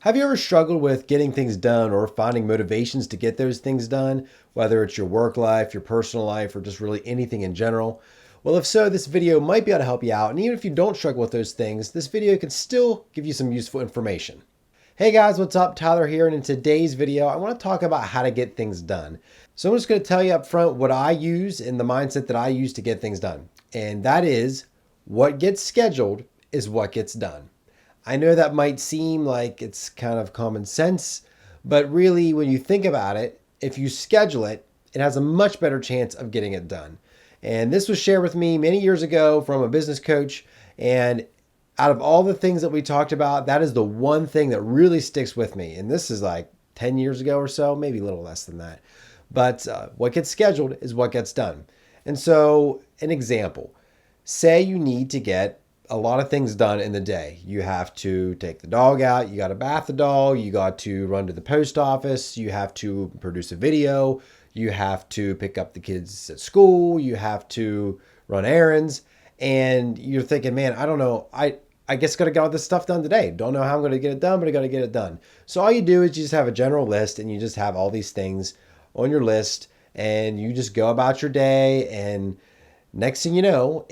Have you ever struggled with getting things done or finding motivations to get those things done, whether it's your work life, your personal life, or just really anything in general? Well, if so, this video might be able to help you out. And even if you don't struggle with those things, this video can still give you some useful information. Hey guys, what's up? Tyler here. And in today's video, I want to talk about how to get things done. So I'm just going to tell you up front what I use and the mindset that I use to get things done. And that is, what gets scheduled is what gets done. I know that might seem like it's kind of common sense, but really when you think about it, if you schedule it, it has a much better chance of getting it done. And this was shared with me many years ago from a business coach. And out of all the things that we talked about, that is the one thing that really sticks with me. And this is like 10 years ago or so, maybe a little less than that. But what gets scheduled is what gets done. And so an example, say you need to get a lot of things done in the day. You have to take the dog out, you got to bath the dog, you got to run to the post office, you have to produce a video, you have to pick up the kids at school, you have to run errands, and you're thinking, man, I don't know, I guess got to get all this stuff done today. Don't know how I'm going to get it done, but I got to get it done. So all you do is you just have a general list and you just have all these things on your list and you just go about your day, and next thing you know,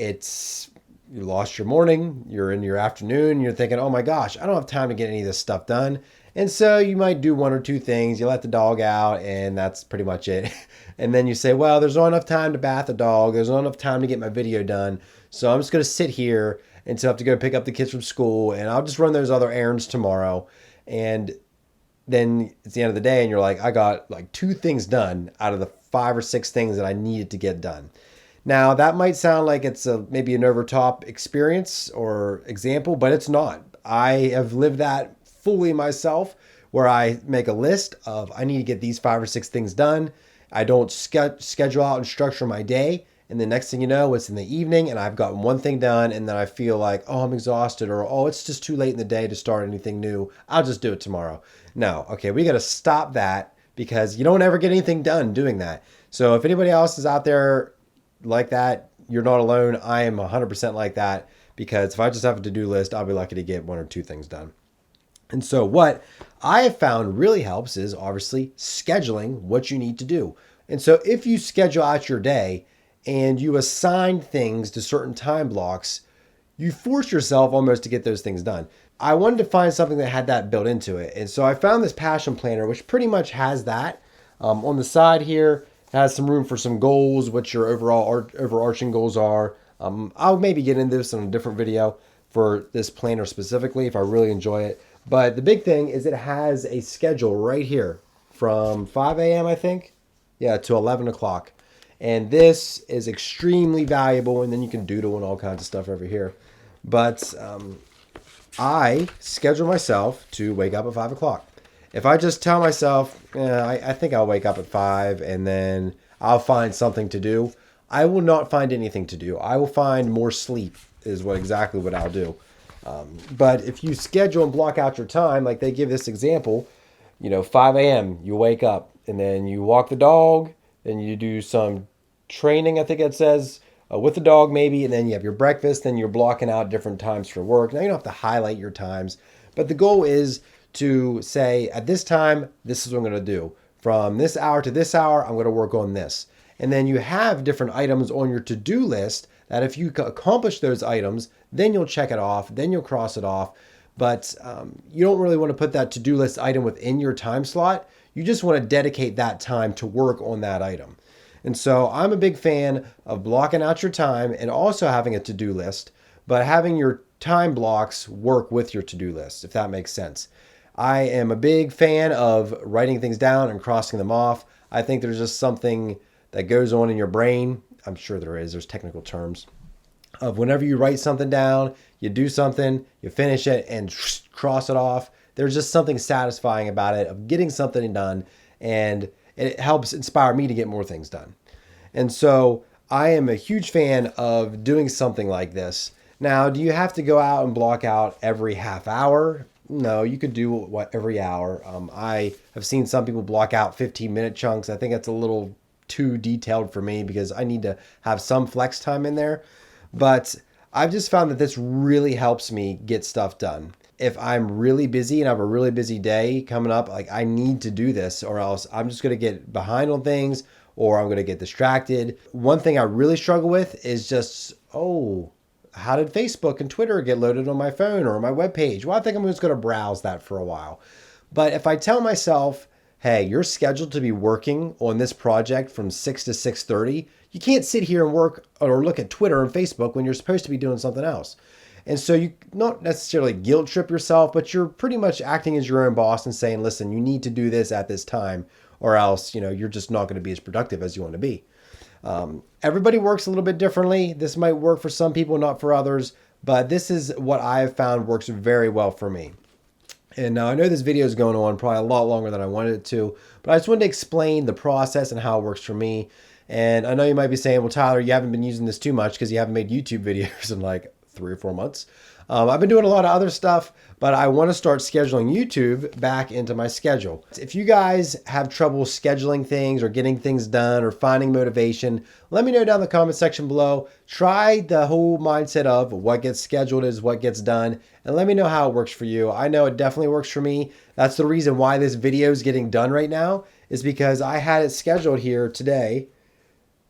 you lost your morning, you're in your afternoon, you're thinking, oh my gosh, I don't have time to get any of this stuff done. And so you might do one or two things. You let the dog out and that's pretty much it. And then you say, well, there's not enough time to bath the dog. There's not enough time to get my video done. So I'm just going to sit here until I have to go pick up the kids from school, and I'll just run those other errands tomorrow. And then it's the end of the day and you're like, I got like 2 things done out of the 5 or 6 things that I needed to get done. Now, that might sound like it's maybe an overtop experience or example, but it's not. I have lived that fully myself, where I make a list of I need to get these 5 or 6 things done. I don't schedule out and structure my day. And the next thing you know, it's in the evening and I've gotten one thing done, and then I feel like, oh, I'm exhausted, or oh, it's just too late in the day to start anything new. I'll just do it tomorrow. No, okay, we got to stop that, because you don't ever get anything done doing that. So if anybody else is out there like that, you're not alone. I am 100% like that, because if I just have a to-do list, I'll be lucky to get 1 or 2 things done. And so what I have found really helps is obviously scheduling what you need to do. And so if you schedule out your day and you assign things to certain time blocks, you force yourself almost to get those things done. I wanted to find something that had that built into it. And so I found this passion planner, which pretty much has that. On the side here, has some room for some goals, what your overall overarching goals are. I'll maybe get into this in a different video for this planner specifically if I really enjoy it. But the big thing is it has a schedule right here from 5 a.m. I think, yeah, to 11 o'clock. And this is extremely valuable, and then you can doodle and all kinds of stuff over here. But I schedule myself to wake up at 5 o'clock. If I just tell myself, I think I'll wake up at 5 and then I'll find something to do, I will not find anything to do. I will find more sleep is exactly what I'll do. But if you schedule and block out your time, like they give this example, 5 a.m., you wake up and then you walk the dog, then you do some training, I think it says, with the dog maybe, and then you have your breakfast, then you're blocking out different times for work. Now you don't have to highlight your times, but the goal is to say, at this time, this is what I'm going to do. From this hour to this hour, I'm going to work on this. And then you have different items on your to-do list that if you accomplish those items, then you'll check it off, then you'll cross it off. But you don't really want to put that to-do list item within your time slot. You just want to dedicate that time to work on that item. And so I'm a big fan of blocking out your time and also having a to-do list, but having your time blocks work with your to-do list, if that makes sense. I am a big fan of writing things down and crossing them off. I think there's just something that goes on in your brain. I'm sure there's technical terms of whenever you write something down, you do something, you finish it and cross it off. There's just something satisfying about it, of getting something done, and it helps inspire me to get more things done. And so I am a huge fan of doing something like this. Now, do you have to go out and block out every half hour? No, you could do every hour. I have seen some people block out 15-minute chunks. I think that's a little too detailed for me because I need to have some flex time in there. But I've just found that this really helps me get stuff done. if I'm really busy and I have a really busy day coming up, like I need to do this or else I'm just going to get behind on things or I'm going to get distracted. One thing I really struggle with is just, oh, how did Facebook and Twitter get loaded on my phone or my webpage? Well, I think I'm just going to browse that for a while. But if I tell myself, hey, you're scheduled to be working on this project from 6 to 6:30, you can't sit here and work or look at Twitter and Facebook when you're supposed to be doing something else. And so you not necessarily guilt trip yourself, but you're pretty much acting as your own boss and saying, listen, you need to do this at this time or else, you're just not going to be as productive as you want to be. Everybody works a little bit differently. This might work for some people, not for others, but this is what I have found works very well for me. And now I know this video is going on probably a lot longer than I wanted it to, but I just wanted to explain the process and how it works for me. And I know you might be saying, well, Tyler, you haven't been using this too much because you haven't made YouTube videos in like 3 or 4 months. I've been doing a lot of other stuff, but I want to start scheduling YouTube back into my schedule. If you guys have trouble scheduling things or getting things done or finding motivation, let me know down in the comment section below. Try the whole mindset of what gets scheduled is what gets done, and let me know how it works for you. I know it definitely works for me. That's the reason why this video is getting done right now, is because I had it scheduled here today,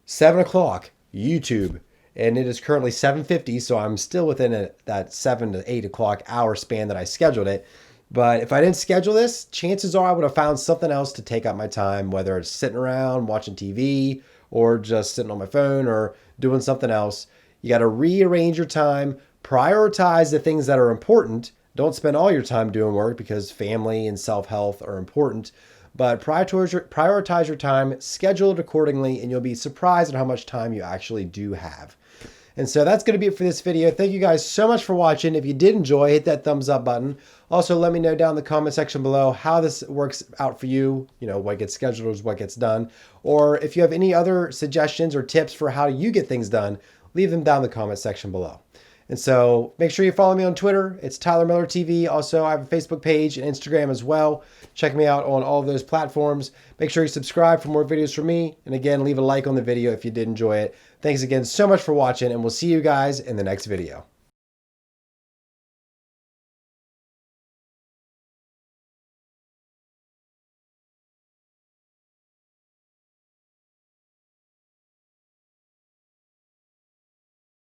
7 o'clock, YouTube. And it is currently 7:50, so I'm still within that 7 to 8 o'clock hour span that I scheduled it. But if I didn't schedule this, chances are I would have found something else to take up my time, whether it's sitting around watching TV or just sitting on my phone or doing something else. You got to rearrange your time, prioritize the things that are important. Don't spend all your time doing work because family and self-health are important. But prioritize your time, schedule it accordingly, and you'll be surprised at how much time you actually do have. And so that's going to be it for this video. Thank you guys so much for watching. If you did enjoy, hit that thumbs up button. Also, let me know down in the comment section below how this works out for you. What gets scheduled is what gets done. Or if you have any other suggestions or tips for how you get things done, leave them down in the comment section below. And so make sure you follow me on Twitter. It's Tyler Miller TV. Also, I have a Facebook page and Instagram as well. Check me out on all of those platforms. Make sure you subscribe for more videos from me. And again, leave a like on the video if you did enjoy it. Thanks again so much for watching, and we'll see you guys in the next video.